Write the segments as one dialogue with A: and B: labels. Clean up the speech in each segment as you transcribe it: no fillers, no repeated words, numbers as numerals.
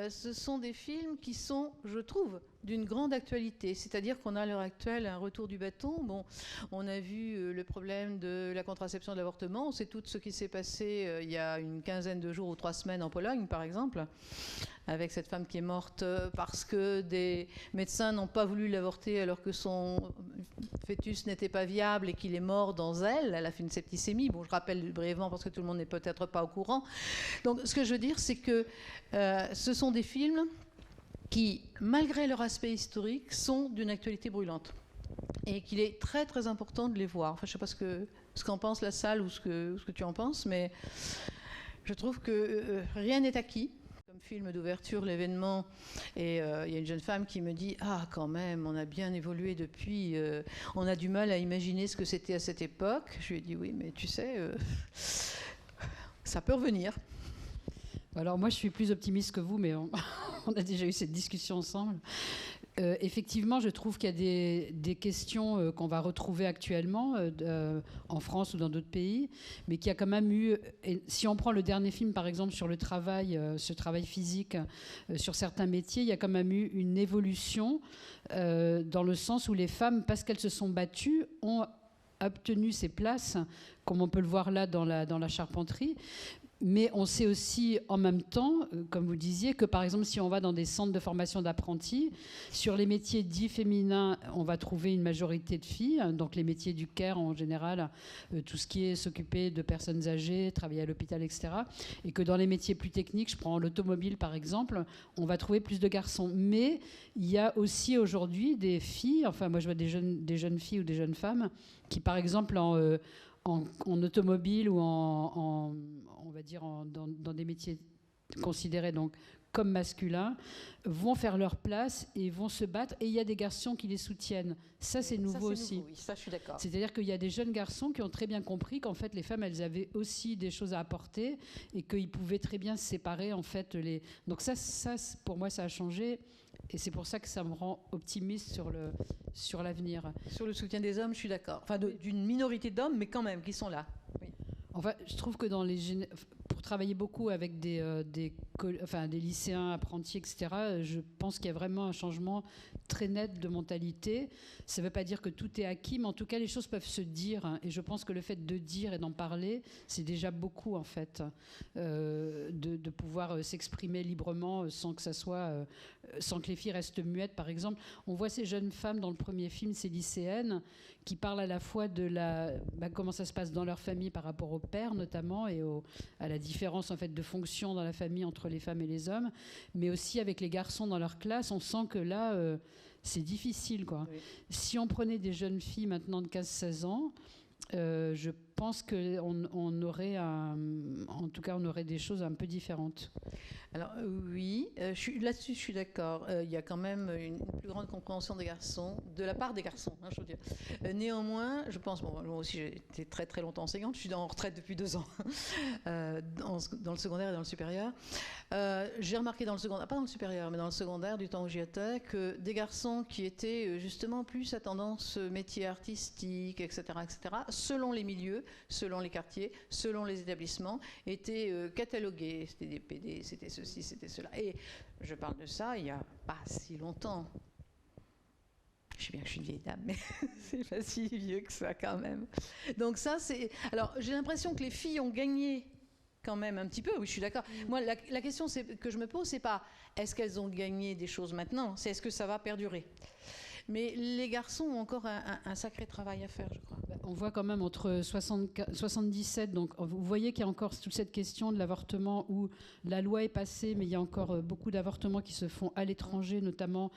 A: ce sont des films qui sont, je trouve, d'une grande actualité. C'est-à-dire qu'on a à l'heure actuelle un retour du bâton. Bon, on a vu le problème de la contraception et de l'avortement. On sait tout ce qui s'est passé il y a une quinzaine de jours ou 3 semaines en Pologne, par exemple, avec cette femme qui est morte parce que des médecins n'ont pas voulu l'avorter alors que son fœtus n'était pas viable et qu'il est mort dans elle. Elle a fait une septicémie. Bon, je rappelle brièvement parce que tout le monde n'est peut-être pas au courant. Donc, ce que je veux dire, c'est que ce sont des films qui, malgré leur aspect historique, sont d'une actualité brûlante. Et qu'il est très très important de les voir. Enfin, je ne sais pas ce qu'en pense la salle ou ce que tu en penses, mais je trouve que rien n'est acquis. Comme film d'ouverture, l'événement, et il y a une jeune femme qui me dit « Ah, quand même, on a bien évolué depuis, on a du mal à imaginer ce que c'était à cette époque. » Je lui ai dit « Oui, mais tu sais, ça peut revenir. »
B: Alors moi, je suis plus optimiste que vous, mais on a déjà eu cette discussion ensemble. Effectivement, je trouve qu'il y a des questions qu'on va retrouver actuellement en France ou dans d'autres pays, mais qu'il y a quand même eu... si on prend le dernier film, par exemple, sur le travail, ce travail physique, sur certains métiers, il y a quand même eu une évolution dans le sens où les femmes, parce qu'elles se sont battues, ont obtenu ces places, comme on peut le voir là dans la charpenterie. Mais on sait aussi en même temps, comme vous disiez, que par exemple, si on va dans des centres de formation d'apprentis, sur les métiers dits féminins, on va trouver une majorité de filles. Donc les métiers du care en général, tout ce qui est s'occuper de personnes âgées, travailler à l'hôpital, etc. Et que dans les métiers plus techniques, je prends l'automobile par exemple, on va trouver plus de garçons. Mais il y a aussi aujourd'hui des filles, enfin moi je vois des jeunes filles ou des jeunes femmes qui par exemple en automobile ou on va dire dans des métiers considérés donc comme masculins, vont faire leur place et vont se battre. Et il y a des garçons qui les soutiennent. Ça, c'est nouveau aussi.
A: Nouveau, oui, ça, je suis d'accord.
B: C'est-à-dire qu'il y a des jeunes garçons qui ont très bien compris qu'en fait, les femmes, elles avaient aussi des choses à apporter et qu'ils pouvaient très bien se séparer, en fait. Donc ça, pour moi, ça a changé. Et c'est pour ça que ça me rend optimiste sur l'avenir.
A: Sur le soutien des hommes, je suis d'accord. Enfin, d'une minorité d'hommes, mais quand même, qui sont là. Oui.
B: Enfin, je trouve que pour travailler beaucoup avec des lycéens, apprentis, etc., je pense qu'il y a vraiment un changement très net de mentalité. Ça ne veut pas dire que tout est acquis, mais en tout cas, les choses peuvent se dire. Hein, et je pense que le fait de dire et d'en parler, c'est déjà beaucoup, en fait, de pouvoir s'exprimer librement sans que ça soit... sans que les filles restent muettes, par exemple. On voit ces jeunes femmes dans le premier film, ces lycéennes, qui parlent à la fois de comment ça se passe dans leur famille par rapport au père, notamment, et à la différence, en fait, de fonction dans la famille entre les femmes et les hommes, mais aussi avec les garçons dans leur classe. On sent que là, c'est difficile, quoi. Oui. Si on prenait des jeunes filles maintenant de 15-16 ans, je pense qu'on aurait, en tout cas, on aurait des choses un peu différentes.
A: Alors oui, là-dessus je suis d'accord. Il y a quand même une plus grande compréhension des garçons, de la part des garçons, hein, je veux dire. Néanmoins, je pense, bon, moi aussi j'ai été très très longtemps enseignante, je suis en retraite depuis 2 ans, dans le secondaire et dans le supérieur. J'ai remarqué dans le secondaire, pas dans le supérieur, mais dans le secondaire, du temps où j'y étais, que des garçons qui étaient justement plus à tendance métier artistique, etc., selon les milieux, selon les quartiers, selon les établissements, étaient catalogués. C'était des PD, c'était ceci, c'était cela. Et je parle de ça il n'y a pas si longtemps. Je sais bien que je suis une vieille dame, mais c'est pas si vieux que ça quand même. Donc ça, c'est... Alors, j'ai l'impression que les filles ont gagné quand même un petit peu, oui, je suis d'accord. Moi, la question que je me pose, c'est pas est-ce qu'elles ont gagné des choses maintenant, c'est est-ce que ça va perdurer. Mais les garçons ont encore un sacré travail à faire, je crois.
B: On voit quand même entre 77, donc vous voyez qu'il y a encore toute cette question de l'avortement où la loi est passée, mais il y a encore beaucoup d'avortements qui se font à l'étranger, notamment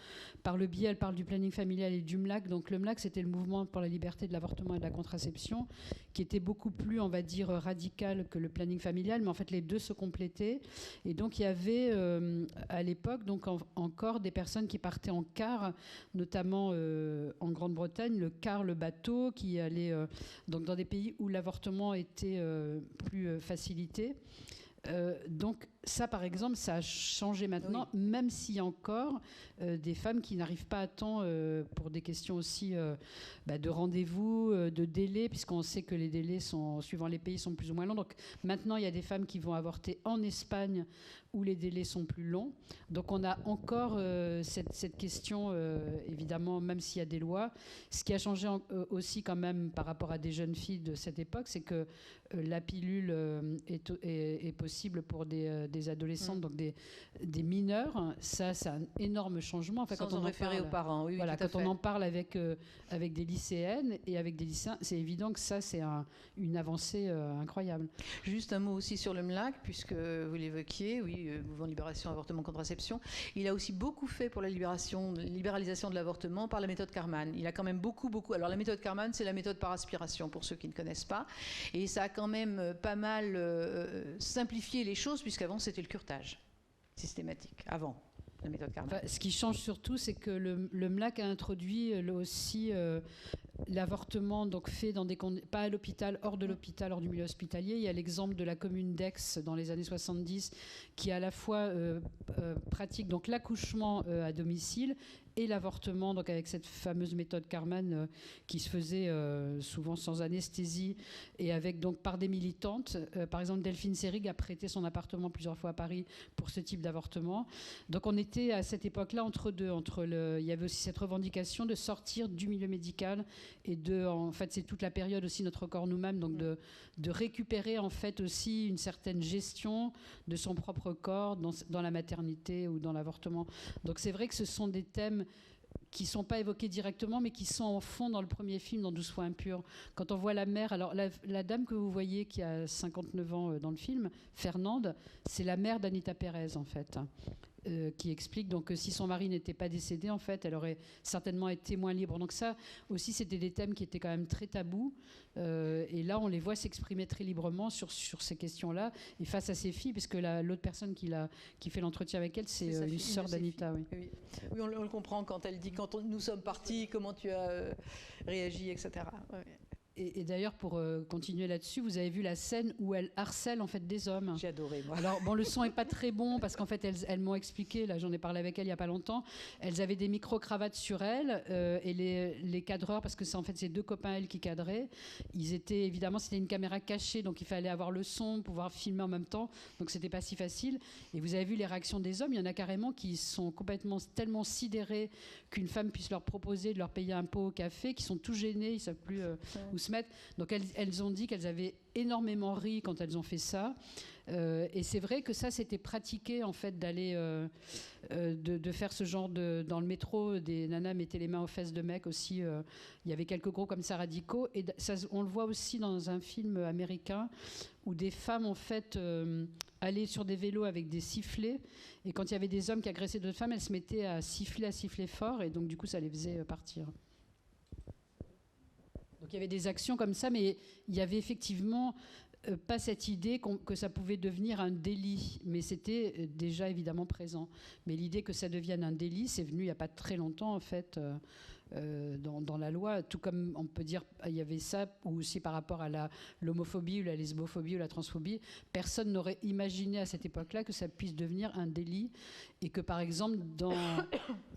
B: par le biais, elle parle du planning familial et du MLAC. Donc le MLAC, c'était le mouvement pour la liberté de l'avortement et de la contraception, qui était beaucoup plus, on va dire, radical que le planning familial, mais en fait les deux se complétaient. Et donc il y avait à l'époque donc encore des personnes qui partaient en car, notamment en Grande-Bretagne, le car, le bateau, qui allait donc dans des pays où l'avortement était plus facilité. Donc ça, par exemple, ça a changé maintenant, oui. Même s'il y a encore des femmes qui n'arrivent pas à temps pour des questions aussi de rendez-vous, de délai, puisqu'on sait que les délais, suivant les pays, sont plus ou moins longs. Donc maintenant, il y a des femmes qui vont avorter en Espagne où les délais sont plus longs. Donc on a encore cette question, évidemment, même s'il y a des lois. Ce qui a changé aussi quand même par rapport à des jeunes filles de cette époque, c'est que la pilule est possible pour des adolescentes, donc des mineurs. Ça, c'est un énorme changement. Enfin,
A: quand on référer aux parents, oui,
B: voilà,
A: tout à
B: quand
A: fait.
B: on en parle avec des lycéennes et avec des lycéens, c'est évident que ça, c'est une avancée incroyable.
A: Juste un mot aussi sur le MLAC, puisque vous l'évoquiez, oui, mouvement de libération, avortement, contraception. Il a aussi beaucoup fait pour la libéralisation de l'avortement par la méthode Karman. Il a quand même beaucoup. Alors la méthode Karman, c'est la méthode par aspiration, pour ceux qui ne connaissent pas. Et ça a quand même pas mal simplifié les choses, puisqu'avant, c'était le curetage systématique, avant la méthode Karman.
B: Enfin, ce qui change surtout, c'est que le MLAC a introduit aussi l'avortement, donc fait dans pas à l'hôpital, hors de l'hôpital, hors du milieu hospitalier. Il y a l'exemple de la commune d'Aix dans les années 70 qui à la fois pratique donc l'accouchement à domicile et l'avortement, donc avec cette fameuse méthode Karman qui se faisait souvent sans anesthésie et avec donc par des militantes. Par exemple, Delphine Seyrig a prêté son appartement plusieurs fois à Paris pour ce type d'avortement. Donc on était à cette époque-là entre deux. Il y avait aussi cette revendication de sortir du milieu médical et en fait, c'est toute la période aussi notre corps nous-mêmes, donc de récupérer en fait aussi une certaine gestion de son propre corps dans la maternité ou dans l'avortement. Donc c'est vrai que ce sont des thèmes qui ne sont pas évoqués directement, mais qui sont en fond dans le premier film, dans 12 fois impur. Quand on voit la mère, alors la dame que vous voyez qui a 59 ans dans le film, Fernande, c'est la mère d'Anita Pérez en fait. Qui explique donc que si son mari n'était pas décédé, en fait, elle aurait certainement été moins libre. Donc ça aussi, c'était des thèmes qui étaient quand même très tabous. Et là, on les voit s'exprimer très librement sur ces questions-là. Et face à ses filles, puisque l'autre personne qui fait l'entretien avec elle, c'est une sœur d'Anita. Oui.
A: Oui, on le comprend quand elle dit, nous sommes partis, comment tu as réagi, etc. Oui.
B: Et d'ailleurs, pour continuer là-dessus, vous avez vu la scène où elle harcèle en fait des hommes.
A: J'ai adoré, moi.
B: Alors bon, le son est pas très bon parce qu'en fait elles m'ont expliqué, là j'en ai parlé avec elles il y a pas longtemps, elles avaient des micro-cravates sur elles et les cadreurs, parce que c'est en fait ces deux copains elles qui cadraient, ils étaient évidemment, c'était une caméra cachée, donc il fallait avoir le son, pouvoir filmer en même temps, donc c'était pas si facile. Et vous avez vu les réactions des hommes, il y en a carrément qui sont complètement tellement sidérés qu'une femme puisse leur proposer de leur payer un pot au café, qui sont tout gênés, ils savent plus où se mettre. Donc elles ont dit qu'elles avaient énormément ri quand elles ont fait ça. Et c'est vrai que ça, c'était pratiqué en fait d'aller de faire ce genre dans le métro, des nanas mettaient les mains aux fesses de mecs aussi. Il y avait quelques gros comme ça radicaux. Et ça, on le voit aussi dans un film américain où des femmes en fait allaient sur des vélos avec des sifflets. Et quand il y avait des hommes qui agressaient d'autres femmes, elles se mettaient à siffler fort. Et donc du coup, ça les faisait partir. Donc il y avait des actions comme ça, mais il y avait effectivement pas cette idée que ça pouvait devenir un délit, mais c'était déjà évidemment présent. Mais l'idée que ça devienne un délit, c'est venu il n'y a pas très longtemps en fait dans la loi, tout comme on peut dire il y avait ça, ou aussi par rapport à l'homophobie ou la lesbophobie ou la transphobie, personne n'aurait imaginé à cette époque-là que ça puisse devenir un délit, et que par exemple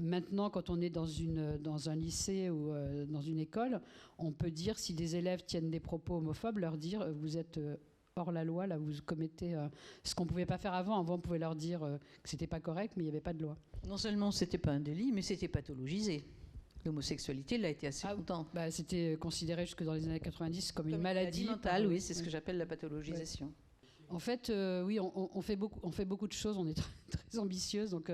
B: maintenant quand on est dans un lycée ou dans une école, on peut dire, si des élèves tiennent des propos homophobes, leur dire vous êtes hors la loi, là vous commettez ce qu'on ne pouvait pas faire avant. Avant on pouvait leur dire que c'était pas correct, mais il n'y avait pas de loi.
A: Non seulement c'était pas un délit, mais c'était pathologisé. L'homosexualité l'a été assez longtemps.
B: C'était considéré jusque dans les années 90 comme une maladie
A: mentale, oui, c'est ce que j'appelle la pathologisation.
B: Ouais. En fait, oui, on fait beaucoup de choses, on est très, très ambitieuse. Donc,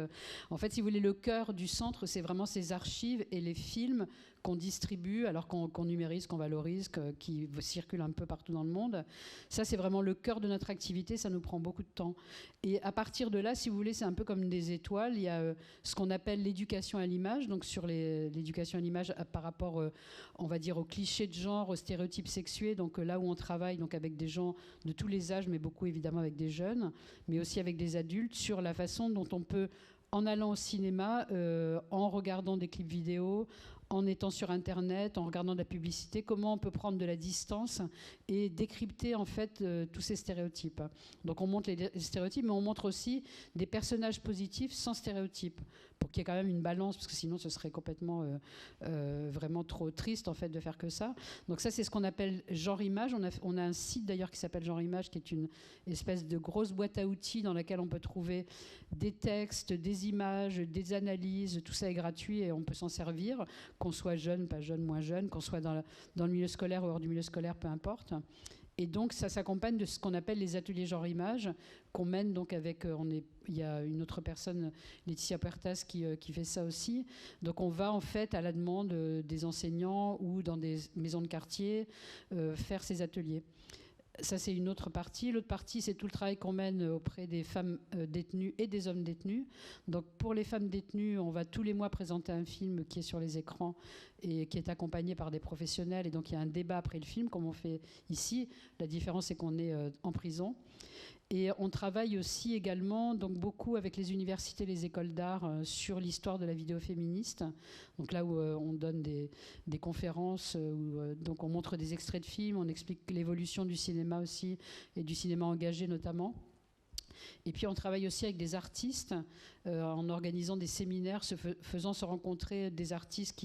B: en fait, si vous voulez, le cœur du centre, c'est vraiment ces archives et les films qu'on distribue, alors qu'on numérise, qu'on valorise, qui circulent un peu partout dans le monde. Ça, c'est vraiment le cœur de notre activité, ça nous prend beaucoup de temps. Et à partir de là, si vous voulez, c'est un peu comme des étoiles. Il y a ce qu'on appelle l'éducation à l'image, donc sur l'éducation à l'image par rapport, on va dire, aux clichés de genre, aux stéréotypes sexués, donc là où on travaille donc avec des gens de tous les âges, mais beaucoup évidemment avec des jeunes, mais aussi avec des adultes, sur la façon dont on peut, en allant au cinéma, en regardant des clips vidéo, en étant sur Internet, en regardant de la publicité, comment on peut prendre de la distance et décrypter en fait tous ces stéréotypes. Donc on montre les stéréotypes, mais on montre aussi des personnages positifs sans stéréotypes, pour qu'il y ait quand même une balance, parce que sinon ce serait complètement vraiment trop triste en fait de faire que ça. Donc ça c'est ce qu'on appelle Genre Image. On a un site d'ailleurs qui s'appelle Genre Image, qui est une espèce de grosse boîte à outils dans laquelle on peut trouver des textes, des images, des analyses, tout ça est gratuit et on peut s'en servir, qu'on soit jeune, pas jeune, moins jeune, qu'on soit dans le milieu scolaire ou hors du milieu scolaire, peu importe. Et donc, ça s'accompagne de ce qu'on appelle les ateliers genre image, qu'on mène donc avec... il y a une autre personne, Laetitia Puertas, qui fait ça aussi. Donc, on va en fait, à la demande des enseignants ou dans des maisons de quartier, faire ces ateliers. Ça, c'est une autre partie. L'autre partie, c'est tout le travail qu'on mène auprès des femmes détenues et des hommes détenus. Donc, pour les femmes détenues, on va tous les mois présenter un film qui est sur les écrans et qui est accompagné par des professionnels. Et donc, il y a un débat après le film, comme on fait ici. La différence, c'est qu'on est en prison. Et on travaille aussi également donc beaucoup avec les universités, les écoles d'art sur l'histoire de la vidéo féministe. Donc là où on donne des conférences, donc on montre des extraits de films, on explique l'évolution du cinéma aussi et du cinéma engagé notamment. Et puis on travaille aussi avec des artistes en organisant des séminaires, faisant se rencontrer des artistes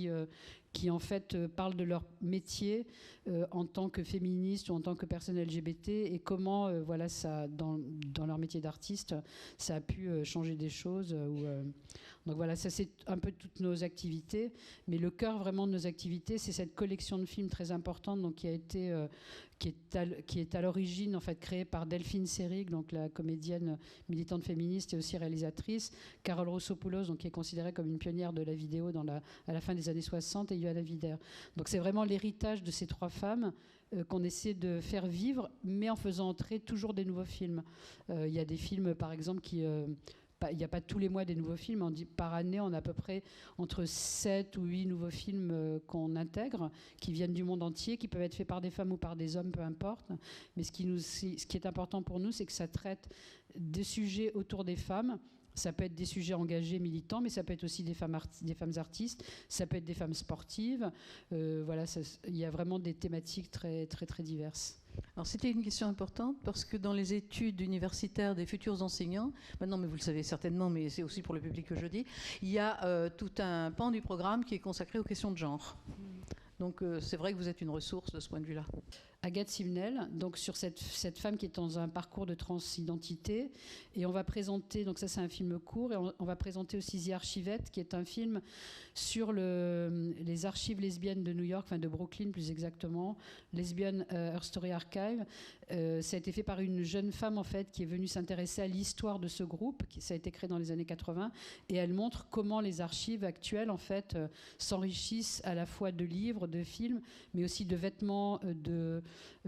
B: qui en fait parlent de leur métier en tant que féministes ou en tant que personnes LGBT et comment voilà, ça, dans leur métier d'artiste, ça a pu changer des choses. Donc voilà, ça c'est un peu toutes nos activités. Mais le cœur vraiment de nos activités, c'est cette collection de films très importante donc, qui est à l'origine en fait créée par Delphine Seyrig, donc la comédienne militante féministe et aussi réalisatrice, Carole Roussopoulos, donc qui est considérée comme une pionnière de la vidéo à la fin des années 60, et Yohanna Wider. Donc c'est vraiment l'héritage de ces trois femmes qu'on essaie de faire vivre, mais en faisant entrer toujours des nouveaux films. Il y a des films, par exemple, il n'y a pas tous les mois des nouveaux films. Par année, on a à peu près entre 7 ou 8 nouveaux films qu'on intègre, qui viennent du monde entier, qui peuvent être faits par des femmes ou par des hommes, peu importe. Mais ce qui est important pour nous, c'est que ça traite des sujets autour des femmes. Ça peut être des sujets engagés, militants, mais ça peut être aussi des femmes artistes, ça peut être des femmes sportives. Voilà, il y a vraiment des thématiques très, très, très diverses.
A: Alors c'était une question importante parce que dans les études universitaires des futurs enseignants, maintenant mais vous le savez certainement, mais c'est aussi pour le public que je dis, il y a tout un pan du programme qui est consacré aux questions de genre. Donc c'est vrai que vous êtes une ressource de ce point de vue-là.
B: Agathe Simnel, donc sur cette femme qui est dans un parcours de transidentité. Et on va présenter, donc ça c'est un film court, et on va présenter aussi The Archivette, qui est un film sur les archives lesbiennes de New York, enfin de Brooklyn plus exactement, Lesbian Her Story Archive. Ça a été fait par une jeune femme en fait qui est venue s'intéresser à l'histoire de ce groupe, ça a été créé dans les années 80, et elle montre comment les archives actuelles en fait s'enrichissent à la fois de livres, de films, mais aussi de vêtements,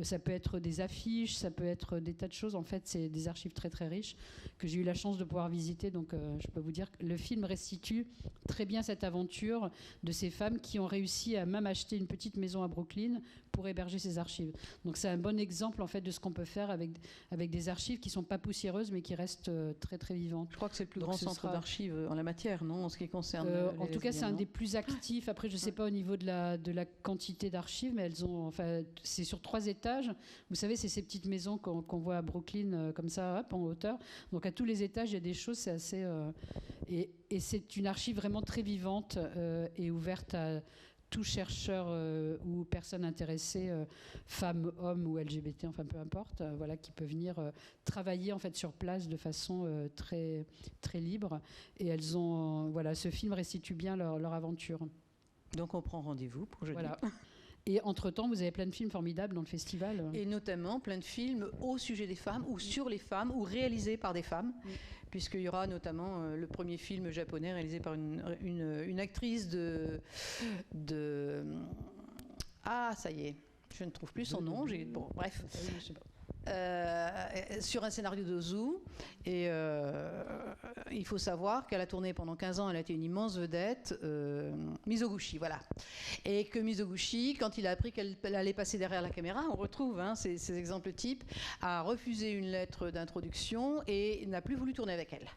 B: ça peut être des affiches, ça peut être des tas de choses. En fait, c'est des archives très très riches que j'ai eu la chance de pouvoir visiter. Donc, je peux vous dire que le film restitue très bien cette aventure de ces femmes qui ont réussi à même acheter une petite maison à Brooklyn pour héberger ces archives. Donc, c'est un bon exemple en fait de ce qu'on peut faire avec des archives qui sont pas poussiéreuses, mais qui restent très très vivantes.
A: Je crois que c'est le plus grand centre d'archives en la matière, non, en ce qui concerne.
B: En tout cas, c'est un des plus actifs. Après, je sais pas au niveau de la quantité d'archives, mais elles ont, enfin, c'est sur 3 étages. Vous savez, c'est ces petites maisons qu'on voit à Brooklyn, comme ça, hop, en hauteur. Donc à tous les étages, il y a des choses, c'est assez... et c'est une archive vraiment très vivante et ouverte à tout chercheur ou personne intéressée, femme, homme ou LGBT, enfin peu importe, voilà, qui peut venir travailler en fait sur place de façon très, très libre. Et elles ont... voilà, ce film restitue bien leur aventure.
A: Donc on prend rendez-vous pour jeudi.
B: Voilà. Et entre-temps, vous avez plein de films formidables dans le festival.
A: Et notamment plein de films au sujet des femmes ou sur les femmes ou réalisés par des femmes, puisqu'il y aura notamment le premier film japonais réalisé par une actrice Ah, ça y est, je ne trouve plus son nom. Bon, bref. Sur un scénario de Zoo. Et il faut savoir qu'elle a tourné pendant 15 ans, elle a été une immense vedette, Mizoguchi, voilà. Et que Mizoguchi, quand il a appris qu'elle allait passer derrière la caméra, on retrouve ces exemples types, a refusé une lettre d'introduction et n'a plus voulu tourner avec elle.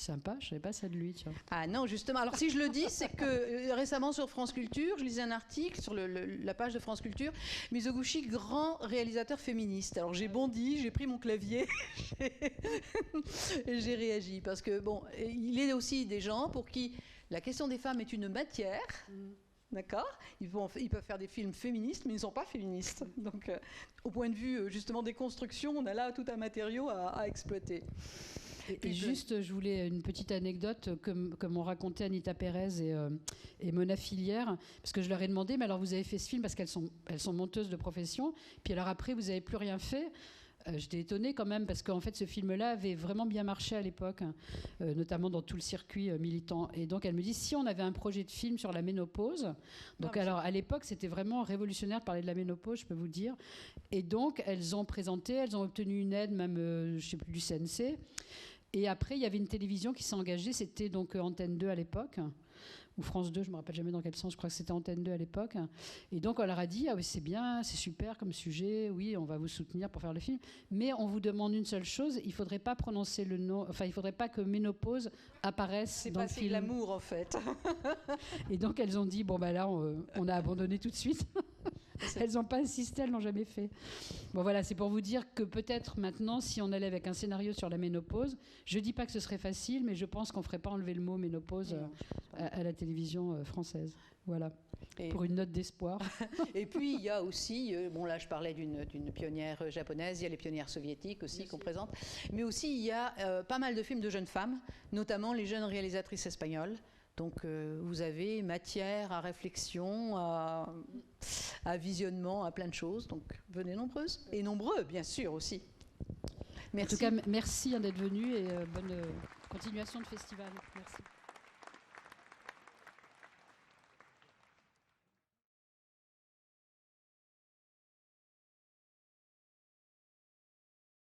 B: Sympa, je ne savais pas ça de lui, tiens.
A: Ah non, justement. Alors si je le dis, c'est que récemment sur France Culture, je lisais un article sur la page de France Culture, Mizoguchi, grand réalisateur féministe. Alors j'ai bondi, j'ai pris mon clavier et j'ai réagi. Parce que, bon, il est aussi des gens pour qui la question des femmes est une matière. D'accord ? Ils peuvent faire des films féministes, mais ils ne sont pas féministes. Donc, au point de vue, justement, des constructions, on a là tout un matériau à exploiter.
B: Et juste, je voulais une petite anecdote, comme m'ont raconté Anita Pérez et Mona Filière, parce que je leur ai demandé, mais alors vous avez fait ce film parce qu'elles sont monteuses de profession, puis alors après, vous n'avez plus rien fait. J'étais étonnée quand même, parce qu'en fait, ce film-là avait vraiment bien marché à l'époque, notamment dans tout le circuit militant. Et donc, elle me dit, si on avait un projet de film sur la ménopause, donc alors à l'époque, c'était vraiment révolutionnaire de parler de la ménopause, je peux vous dire. Et donc, elles ont présenté, elles ont obtenu une aide, même, je ne sais plus, du CNC. Et après, il y avait une télévision qui s'est engagée, c'était donc Antenne 2 à l'époque, ou France 2, je ne me rappelle jamais dans quel sens, je crois que c'était Antenne 2 à l'époque. Et donc on leur a dit, ah oui c'est bien, c'est super comme sujet, oui on va vous soutenir pour faire le film, mais on vous demande une seule chose, il ne faudrait pas prononcer le nom, enfin il ne faudrait pas que ménopause apparaisse dans le film.
A: C'est pas l'amour en fait.
B: Et donc elles ont dit, bon bah là on a abandonné tout de suite. Elles n'ont pas insisté, elles n'ont jamais fait. Bon voilà, c'est pour vous dire que peut-être maintenant, si on allait avec un scénario sur la ménopause, je ne dis pas que ce serait facile, mais je pense qu'on ne ferait pas enlever le mot ménopause à la télévision française. Voilà, pour une note d'espoir.
A: Et puis il y a aussi, bon là je parlais d'une pionnière japonaise, il y a les pionnières soviétiques aussi qu'on présente, mais aussi il y a pas mal de films de jeunes femmes, notamment les jeunes réalisatrices espagnoles. Donc vous avez matière à réflexion, à visionnement, à plein de choses. Donc venez nombreuses et nombreux, bien sûr aussi. Merci.
B: En tout cas, merci d'être venus et bonne continuation de festival. Merci.